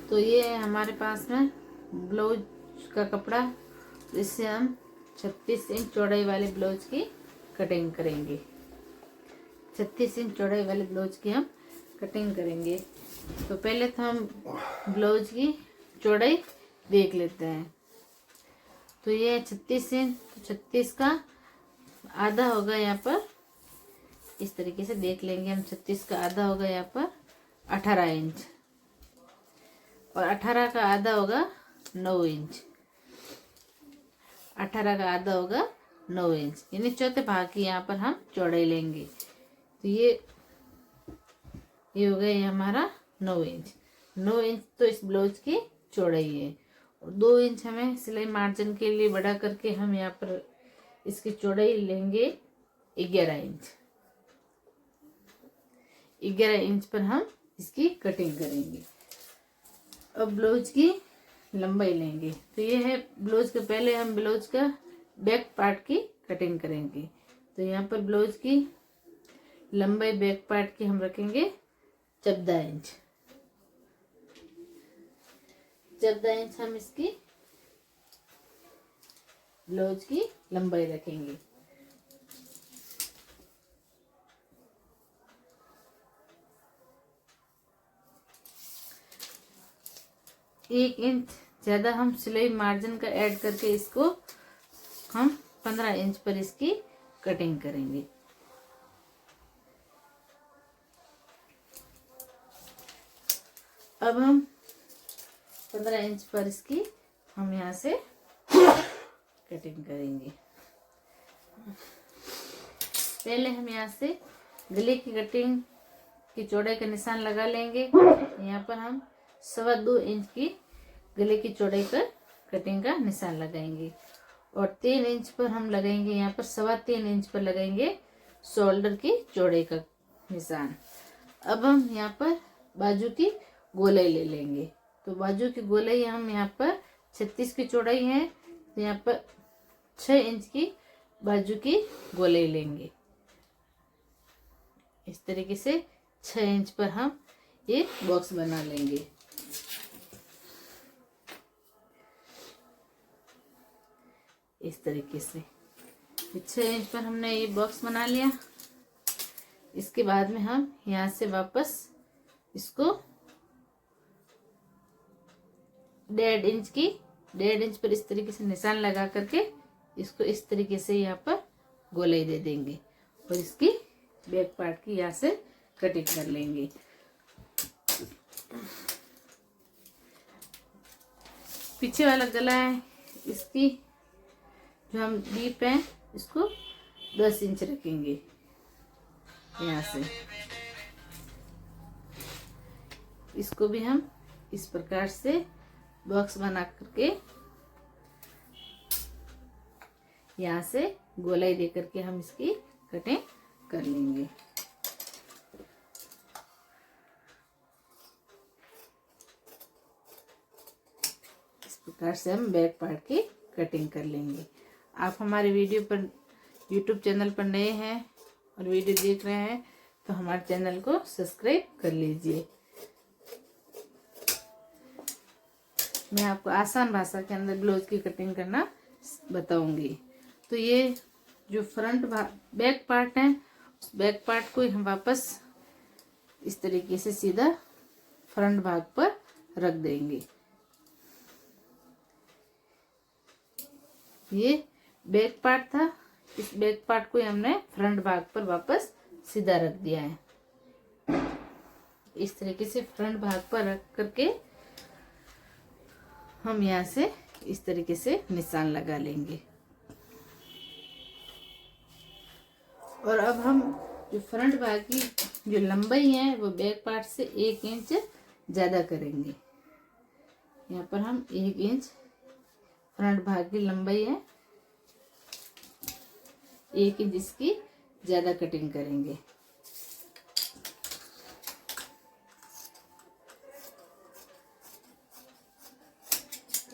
तो ये है हमारे पास में ब्लाउज का कपड़ा। इससे हम 36 इंच चौड़ाई वाले ब्लाउज की कटिंग करेंगे। 36 इंच चौड़ाई वाले ब्लाउज की हम कटिंग करेंगे। तो पहले तो हम ब्लाउज की चौड़ाई देख लेते हैं। तो ये है 36 इंच, तो 36 का आधा होगा यहाँ पर, इस तरीके से देख लेंगे हम। 36 का आधा होगा यहाँ पर 18 इंच, और 18 का आधा होगा 9 इंच। 18 का आधा होगा 9 इंच, यानी चौथे भाग की यहाँ पर हम चौड़ाई लेंगे। तो ये हो गया ये हमारा 9 इंच। 9 इंच तो इस ब्लाउज की चौड़ाई है, और 2 इंच हमें सिलाई मार्जिन के लिए बढ़ा करके हम यहाँ पर इसकी चौड़ाई लेंगे 11 इंच। 11 इंच पर हम इसकी कटिंग करेंगे। अब ब्लाउज की लंबाई लेंगे। तो ये है ब्लाउज के, पहले हम ब्लाउज का बैक पार्ट की कटिंग करेंगे। तो यहाँ पर ब्लाउज की लंबाई बैक पार्ट की हम रखेंगे 14 इंच। 14 इंच हम इसकी ब्लाउज की लंबाई रखेंगे। एक इंच ज्यादा हम सिलाई मार्जिन का ऐड करके इसको हम 15 इंच पर इसकी कटिंग करेंगे। अब हम 15 इंच पर इसकी हम यहाँ से कटिंग करेंगे। पहले हम यहाँ से गले की कटिंग की चौड़ाई का निशान लगा लेंगे। यहाँ पर हम 2.25 इंच की गले की चौड़ाई पर कटिंग का निशान लगाएंगे, और 3 इंच पर हम लगाएंगे यहाँ पर 3.25 इंच पर लगाएंगे शोल्डर की चौड़ाई का निशान। अब हम यहाँ पर बाजू की गोलाई ले लेंगे। तो बाजू की गोलाई हम यहाँ पर 36 की चौड़ाई है, तो यहाँ पर 6 इंच की बाजू की गोलाई लेंगे। इस तरीके से 6 इंच पर हम एक बॉक्स बना लेंगे। इस तरीके से 6 इंच पर हमने ये बॉक्स बना लिया। इसके बाद में हम यहाँ से वापस इसको 1.5 इंच पर इस तरीके से निशान लगा करके इसको इस तरीके से यहाँ पर गोलाई दे देंगे, और इसकी बैक पार्ट की यहाँ से कटिंग कर लेंगे। पीछे वाला गला है, इसकी जो हम डीप है इसको 10 इंच रखेंगे। यहाँ से इसको भी हम इस प्रकार से बॉक्स बना करके यहाँ से गोलाई दे करके हम इसकी कटिंग कर लेंगे। इस प्रकार से हम बैक पार्ट की कटिंग कर लेंगे। आप हमारे वीडियो पर YouTube चैनल पर नए हैं और वीडियो देख रहे हैं तो हमारे चैनल को सब्सक्राइब कर लीजिए। मैं आपको आसान भाषा के अंदर ब्लाउज की कटिंग करना बताऊंगी। तो ये जो फ्रंट बैक पार्ट है, उस बैक पार्ट को हम वापस इस तरीके से सीधा फ्रंट भाग पर रख देंगे। ये बैक पार्ट था, इस बैक पार्ट को हमने फ्रंट भाग पर वापस सीधा रख दिया है। इस तरीके से फ्रंट भाग पर रख करके हम यहाँ से इस तरीके से निशान लगा लेंगे। और अब हम जो फ्रंट भाग की जो लंबाई है वो बैक पार्ट से 1 इंच ज़्यादा करेंगे। यहाँ पर हम 1 इंच फ्रंट भाग की लंबाई है, 1 इंच इसकी ज़्यादा कटिंग करेंगे।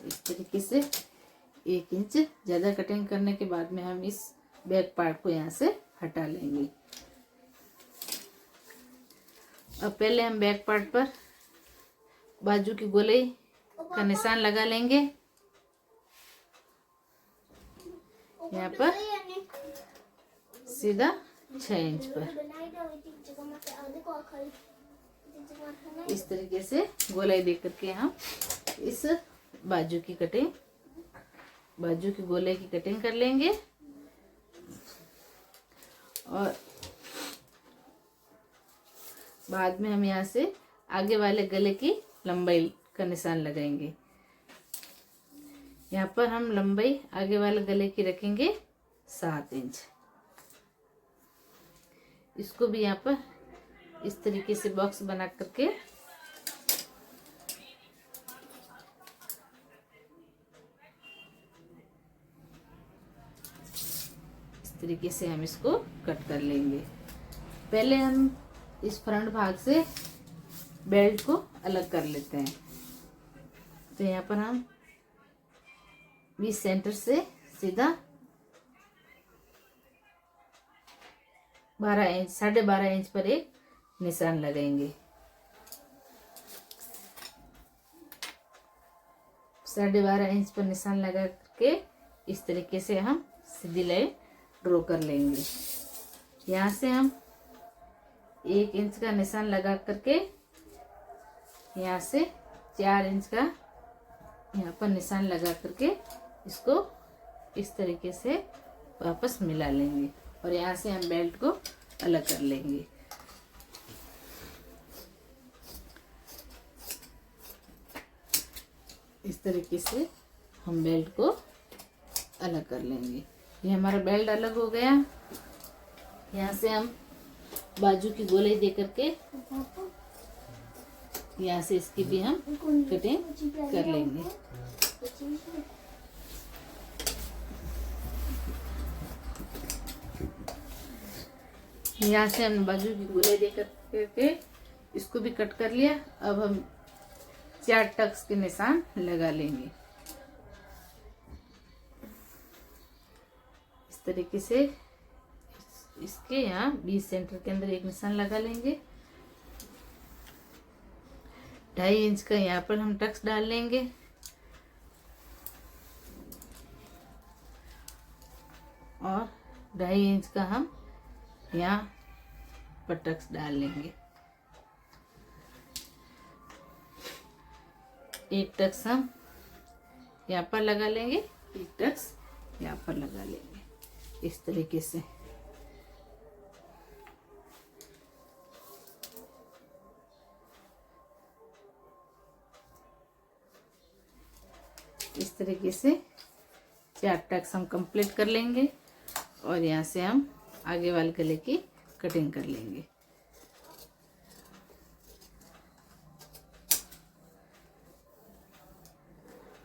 इस तरीके से 1 इंच ज़्यादा कटिंग करने के बाद में हम इस बैक पार्ट को यहाँ से हटा लेंगे। अब पहले हम बैक पार्ट पर बाजू की गोलाई का निशान लगा लेंगे। यहाँ पर सीधा 6 इंच पर इस तरीके से गोलाई दे करके हम इस बाजू की गोलाई की कटिंग कर लेंगे। और बाद में हम यहाँ से आगे वाले गले की लंबाई का निशान लगाएंगे। यहाँ पर हम लंबाई आगे वाले गले की रखेंगे 7 इंच। इसको भी यहाँ पर इस तरीके से बॉक्स बना करके इस तरीके से हम इसको कट कर लेंगे। पहले हम इस फ्रंट भाग से बेल्ट को अलग कर लेते हैं। तो यहाँ पर हम 20 सेंटर से सीधा 12 इंच 12.5 इंच पर एक निशान लगाएंगे। 12.5 इंच पर निशान लगा के इस तरीके से हम सीधी लाइन ड्रॉ कर लेंगे। यहाँ से हम 1 इंच का निशान लगा करके यहाँ से 4 इंच का यहाँ पर निशान लगा करके इसको इस तरीके से वापस मिला लेंगे और यहाँ से हम बेल्ट को अलग कर लेंगे। इस तरीके से हम बेल्ट को अलग कर लेंगे। ये हमारा बेल्ट अलग हो गया। यहाँ से हम बाजू की गोलाई दे करके यहाँ से इसकी भी हम कटिंग कर लेंगे। यहाँ से हमने बाजू की गोलाई दे करके इसको भी कट कर लिया। अब हम 4 टक्स के निशान लगा लेंगे। इस तरीके से इसके यहाँ 20 सेंटर के अंदर एक निशान लगा लेंगे। 2.5 इंच का यहाँ पर हम टक्स डाल लेंगे। और 2.5 इंच का हम यहाँ पर टक्स डाल लेंगे। एक टक्स हम यहाँ पर लगा लेंगे, एक टक्स यहाँ पर लगा लेंगे। इस तरीके से इस तरीके से 4 टक्स हम कंप्लीट कर लेंगे और यहाँ से हम आगे वाले गले की कटिंग कर लेंगे।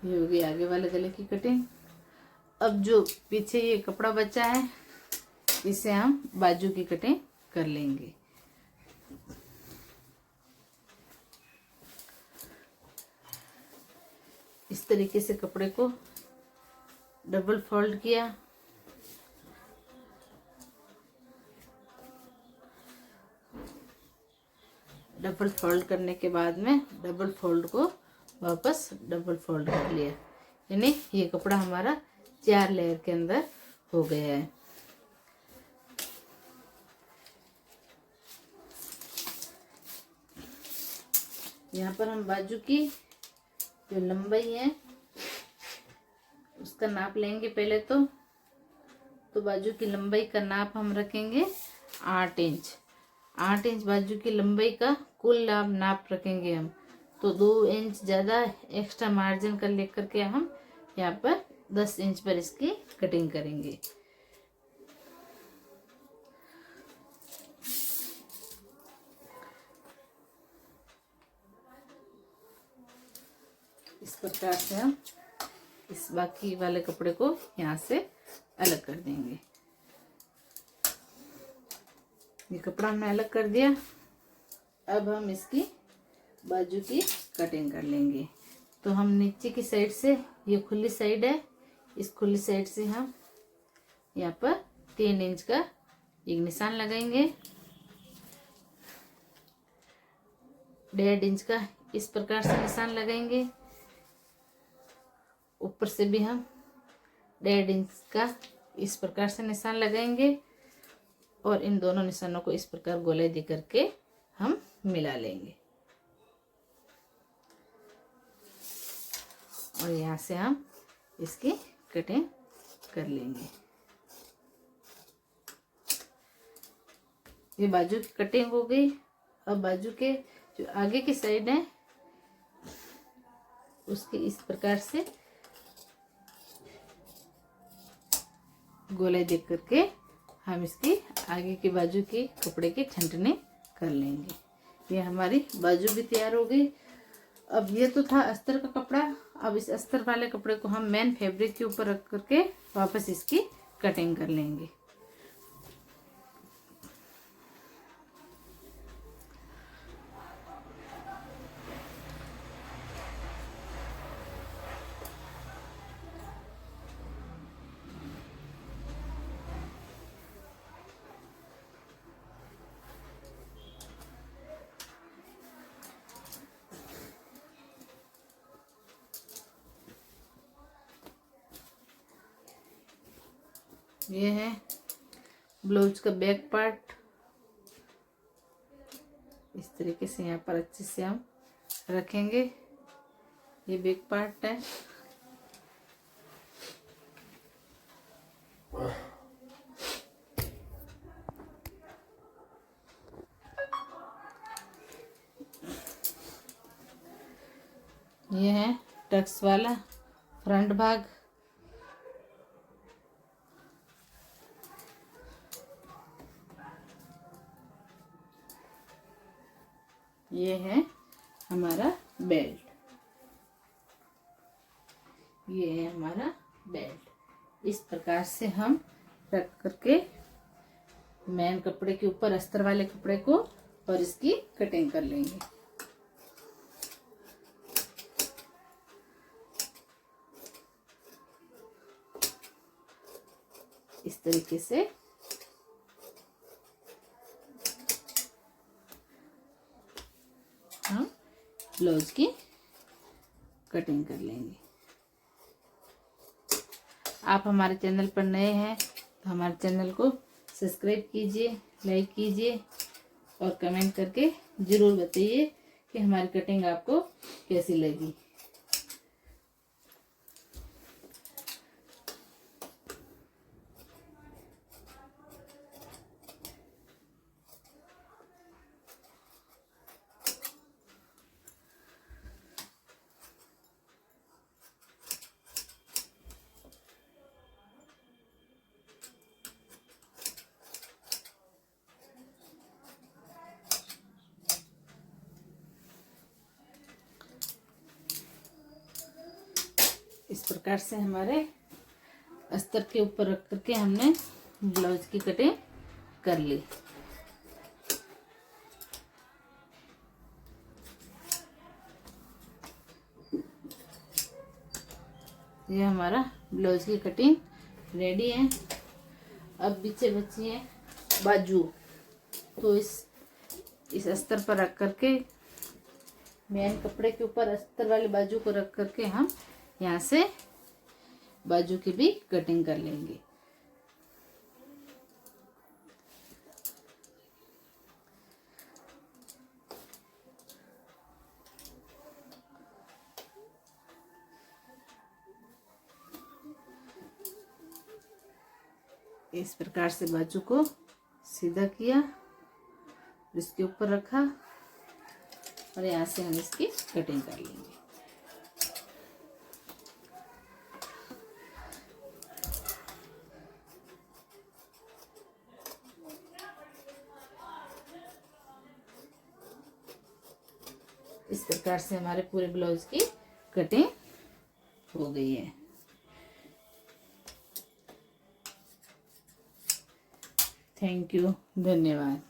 ये हो गई आगे वाले गले की कटिंग। अब जो पीछे ये कपड़ा बचा है इसे हम बाजू की कटिंग कर लेंगे। इस तरीके से कपड़े को डबल फोल्ड किया। डबल फोल्ड करने के बाद में डबल फोल्ड को वापस डबल फोल्ड कर लिया। यानी ये कपड़ा हमारा 4 लेयर के अंदर हो गया है। यहाँ पर हम बाजू की जो लंबाई है उसका नाप लेंगे। पहले तो बाजू की लंबाई का नाप हम रखेंगे 8 इंच। 8 इंच बाजू की लंबाई का कुल नाप रखेंगे हम। तो 2 इंच ज़्यादा एक्स्ट्रा मार्जिन कर लेकर के हम यहाँ पर 10 इंच पर इसकी कटिंग करेंगे। इस प्रकार से हम इस बाकी वाले कपड़े को यहाँ से अलग कर देंगे। ये कपड़ा हमने अलग कर दिया। अब हम इसकी बाजू की कटिंग कर लेंगे। तो हम नीचे की साइड से, ये खुली साइड है, इस खुली साइड से हम यहाँ पर 3 इंच का एक निशान लगाएंगे। 1.5 इंच का इस प्रकार से निशान लगाएंगे। ऊपर से भी हम 1.5 इंच का इस प्रकार से निशान लगाएंगे और इन दोनों निशानों को इस प्रकार गोलाई दे करके हम मिला लेंगे और यहाँ से हम इसकी कटिंग कर लेंगे। ये बाजू की कटिंग हो गई। अब बाजू के जो आगे की साइड है उसके इस प्रकार से गोलाई दे करके हम इसकी आगे की बाजू की कपड़े की छंटनी कर लेंगे। ये हमारी बाजू भी तैयार हो गई। अब ये तो था अस्तर का कपड़ा। अब इस अस्तर वाले कपड़े को हम मेन फैब्रिक के ऊपर रख करके वापस इसकी कटिंग कर लेंगे। ये है ब्लाउज का बैक पार्ट। इस तरीके से यहाँ पर अच्छे से हम रखेंगे। ये बैक पार्ट है। ये है टक्स वाला फ्रंट भाग। ये है हमारा बेल्ट। ये है हमारा बेल्ट। इस प्रकार से हम रख करके मेन कपड़े के ऊपर अस्तर वाले कपड़े को और इसकी कटिंग कर लेंगे। इस तरीके से हम ब्लाउज की कटिंग कर लेंगे। आप हमारे चैनल पर नए हैं तो हमारे चैनल को सब्सक्राइब कीजिए, लाइक कीजिए और कमेंट करके ज़रूर बताइए कि हमारी कटिंग आपको कैसी लगी। इस प्रकार से हमारे अस्तर के ऊपर रख करके हमने ब्लाउज की कटिंग कर ली। ये हमारा ब्लाउज की कटिंग रेडी है। अब पीछे बची है बाजू। तो इस अस्तर पर रख करके मेन कपड़े के ऊपर अस्तर वाले बाजू को रख करके हम यहाँ से बाजू की भी कटिंग कर लेंगे। इस प्रकार से बाजू को सीधा किया, इसके ऊपर रखा और यहाँ से हम इसकी कटिंग कर लेंगे। इस प्रकार से हमारे पूरे ब्लाउज की कटिंग हो गई है। थैंक यू, धन्यवाद।